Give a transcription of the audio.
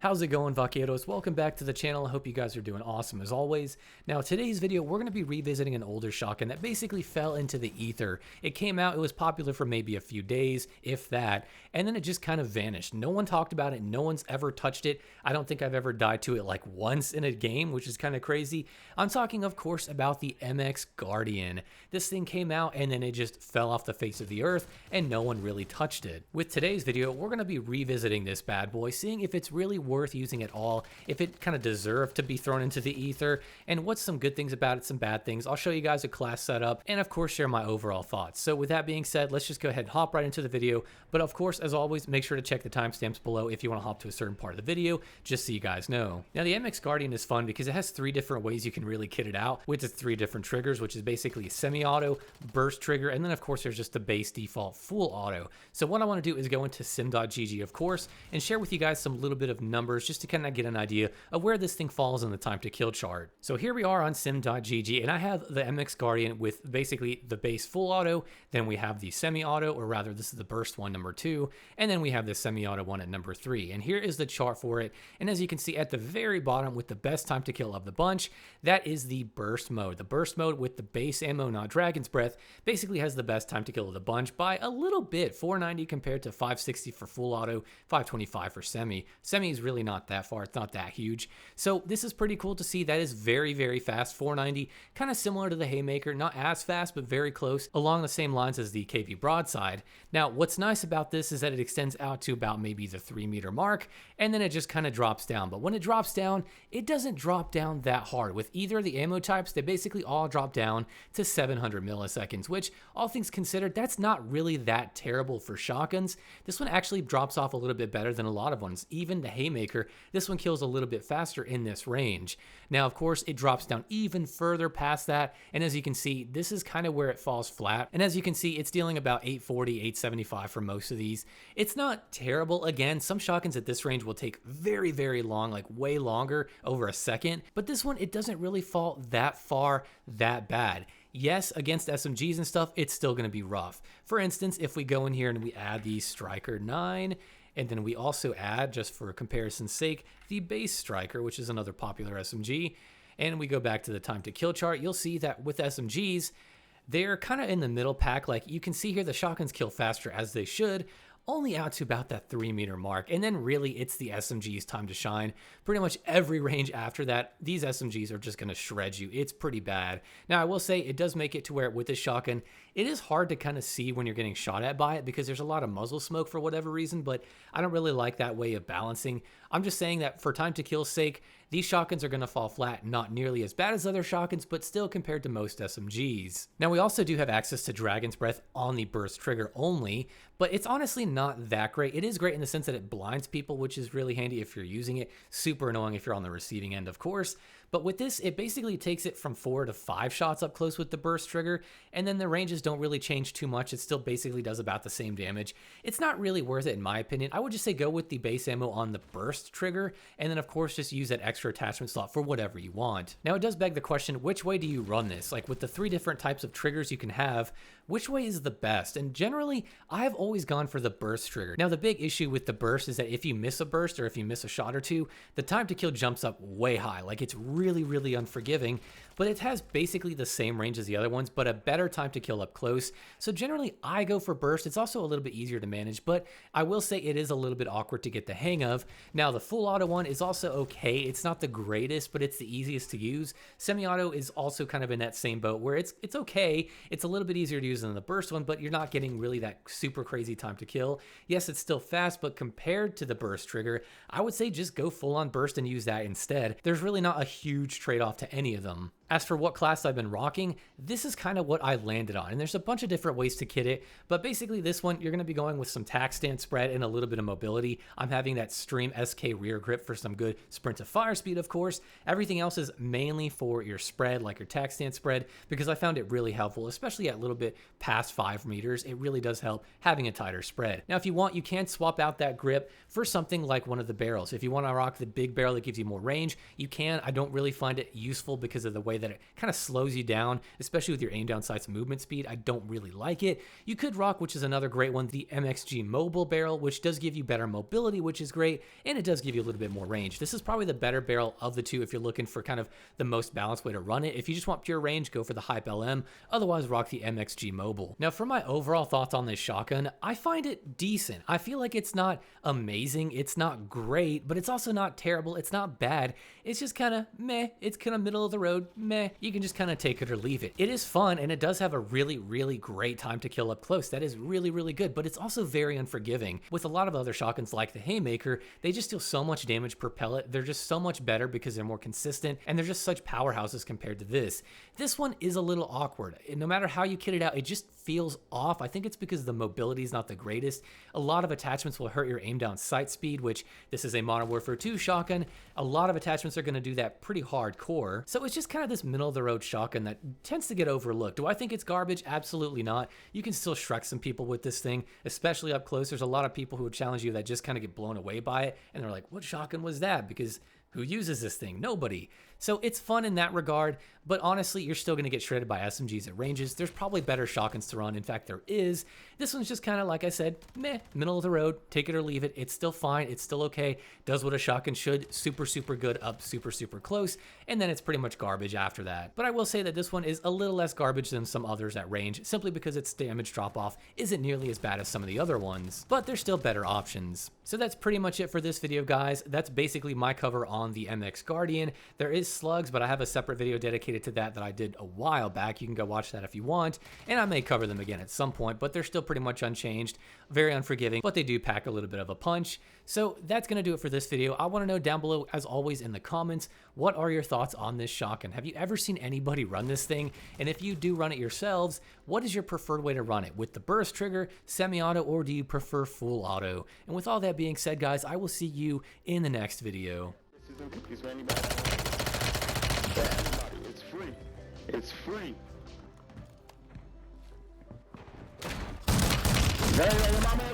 How's it going, vaqueros? Welcome back to the channel. I hope you guys are doing awesome as always. Now, today's video, we're going to be revisiting an older shotgun that basically fell into the ether. It came out, it was popular for maybe a few days, if that, and then it just kind of vanished. No one talked about it. No one's ever touched it. I don't think I've ever died to it like once in a game, which is kind of crazy. I'm talking, of course, about the MX Guardian. This thing came out and then it just fell off the face of the earth and no one really touched it. With today's video, we're going to be revisiting this bad boy, seeing if it's really worth using at all, if it kind of deserved to be thrown into the ether, and what's some good things about it, some bad things. I'll show you guys a class setup and of course share my overall thoughts. So with that being said, let's just go ahead and hop right into the video. But of course, as always, make sure to check the timestamps below if you want to hop to a certain part of the video, just so you guys know. Now the MX Guardian is fun because it has three different ways you can really kit it out with its three different triggers, which is basically semi-auto, burst trigger, and then of course there's just the base default full auto. So what I want to do is go into sim.gg, of course, and share with you guys some little bit of numbers just to kind of get an idea of where this thing falls in the time to kill chart. So here we are on sim.gg, and I have the MX Guardian with basically the base full auto, then we have the semi-auto, or rather this is the burst one, number 2, and then we have the semi-auto one at number 3. And here is the chart for it, and as you can see at the very bottom with the best time to kill of the bunch, that is the burst mode. The burst mode with the base ammo, not Dragon's Breath, basically has the best time to kill of the bunch by a little bit, 490 compared to 560 for full auto, 525 for semi. Semi is really not that far, it's not that huge. So this is pretty cool to see. That is very, very fast, 490, kind of similar to the Haymaker, not as fast, but very close, along the same lines as the KV Broadside. Now, what's nice about this is that it extends out to about maybe the 3-meter mark, and then it just kind of drops down. But when it drops down, it doesn't drop down that hard. With either of the ammo types, they basically all drop down to 700 milliseconds, which, all things considered, that's not really that terrible for shotguns. This one actually drops off a little bit better than a lot of ones. Even the Haymaker, this one kills a little bit faster in this range. Now, of course, it drops down even further past that, and as you can see, this is kind of where it falls flat. And as you can see, it's dealing about 840, 875 for most of these. It's not terrible. Again, some shotguns at this range will take very, very long, like way longer, over a second, but this one, it doesn't really fall that far, that bad. Yes, against SMGs and stuff, it's still going to be rough. For instance, if we go in here and we add the Striker 9, and then we also add, just for comparison's sake, the base Striker, which is another popular SMG, and we go back to the time to kill chart, you'll see that with SMGs, they're kind of in the middle pack. Like you can see here, the shotguns kill faster as they should, only out to about that 3-meter mark, and then really it's the SMG's time to shine. Pretty much every range after that, these SMGs are just going to shred you. It's pretty bad. Now, I will say it does make it to where with this shotgun, it is hard to kind of see when you're getting shot at by it because there's a lot of muzzle smoke for whatever reason, but I don't really like that way of balancing. I'm just saying that for time to kill's sake, these shotguns are going to fall flat, not nearly as bad as other shotguns, but still compared to most SMGs. Now, we also do have access to Dragon's Breath on the burst trigger only, but it's honestly not that great. It is great in the sense that it blinds people, which is really handy if you're using it. Super annoying if you're on the receiving end, of course. But with this, it basically takes it from 4 to 5 shots up close with the burst trigger, and then the ranges don't really change too much. It still basically does about the same damage. It's not really worth it in my opinion. I would just say go with the base ammo on the burst trigger, and then of course just use that extra attachment slot for whatever you want. Now it does beg the question, which way do you run this? Like with the 3 different types of triggers you can have, which way is the best? And generally, I've always gone for the burst trigger. Now the big issue with the burst is that if you miss a burst or if you miss a shot or two, the time to kill jumps up way high. Like it's really, really unforgiving, but it has basically the same range as the other ones, but a better time to kill up close. So generally I go for burst. It's also a little bit easier to manage, but I will say it is a little bit awkward to get the hang of. Now the full auto one is also okay. It's not the greatest, but it's the easiest to use. Semi-auto is also kind of in that same boat where it's okay. It's a little bit easier to use than the burst one, but you're not getting really that super crazy time to kill. Yes, it's still fast, but compared to the burst trigger, I would say just go full on burst and use that instead. There's really not a huge trade-off to any of them. As for what class I've been rocking, this is kind of what I landed on. And there's a bunch of different ways to kit it, but basically this one, you're going to be going with some tack stand spread and a little bit of mobility. I'm having that Stream SK rear grip for some good sprint to fire speed, of course. Everything else is mainly for your spread, like your tack stand spread, because I found it really helpful, especially at a little bit past 5 meters. It really does help having a tighter spread. Now, if you want, you can swap out that grip for something like one of the barrels. If you want to rock the big barrel that gives you more range, you can. I don't really find it useful because of the way that it kind of slows you down, especially with your aim down sights movement speed. I don't really like it. You could rock, which is another great one, the MXG mobile barrel, which does give you better mobility, which is great, and it does give you a little bit more range. This is probably the better barrel of the two if you're looking for kind of the most balanced way to run it. If you just want pure range, go for the Hype LM. Otherwise, rock the MXG mobile. Now, for my overall thoughts on this shotgun, I find it decent. I feel like it's not amazing, it's not great, but it's also not terrible, it's not bad. It's just kind of meh. It's kind of middle of the road, meh. You can just kind of take it or leave it. It is fun, and it does have a really, really great time to kill up close. That is really, really good, but it's also very unforgiving. With a lot of other shotguns like the Haymaker, they just deal so much damage per pellet. They're just so much better because they're more consistent, and they're just such powerhouses compared to this. This one is a little awkward. No matter how you kit it out, it just feels off. I think it's because the mobility is not the greatest. A lot of attachments will hurt your aim down sight speed, which this is a Modern Warfare 2 shotgun. A lot of attachments are going to do that pretty hardcore. So it's just kind of this middle of the road shotgun that tends to get overlooked. Do I think it's garbage? Absolutely not. You can still Shrek some people with this thing, especially up close. There's a lot of people who would challenge you that just kind of get blown away by it, and they're like, what shotgun was that? Because who uses this thing? Nobody. So it's fun in that regard, but honestly, you're still going to get shredded by SMGs at ranges. There's probably better shotguns to run. In fact, there is. This one's just kind of, like I said, meh, middle of the road, take it or leave it. It's still fine. It's still okay. Does what a shotgun should. Super, super good up super, super close. And then it's pretty much garbage after that. But I will say that this one is a little less garbage than some others at range, simply because its damage drop off isn't nearly as bad as some of the other ones, but there's still better options. So that's pretty much it for this video, guys. That's basically my cover on the MX Guardian. There is slugs, but I have a separate video dedicated to that I did a while back. You can go watch that if you want, and I may cover them again at some point, but they're still pretty much unchanged, very unforgiving, but they do pack a little bit of a punch. So that's going to do it for this video. I want to know down below, as always, in the comments, what are your thoughts on this shotgun? Have you ever seen anybody run this thing? And if you do run it yourselves, what is your preferred way to run it? With the burst trigger, semi-auto, or do you prefer full auto? And with all that being said, guys, I will see you in the next video. It's free. It's free. Hey, my man.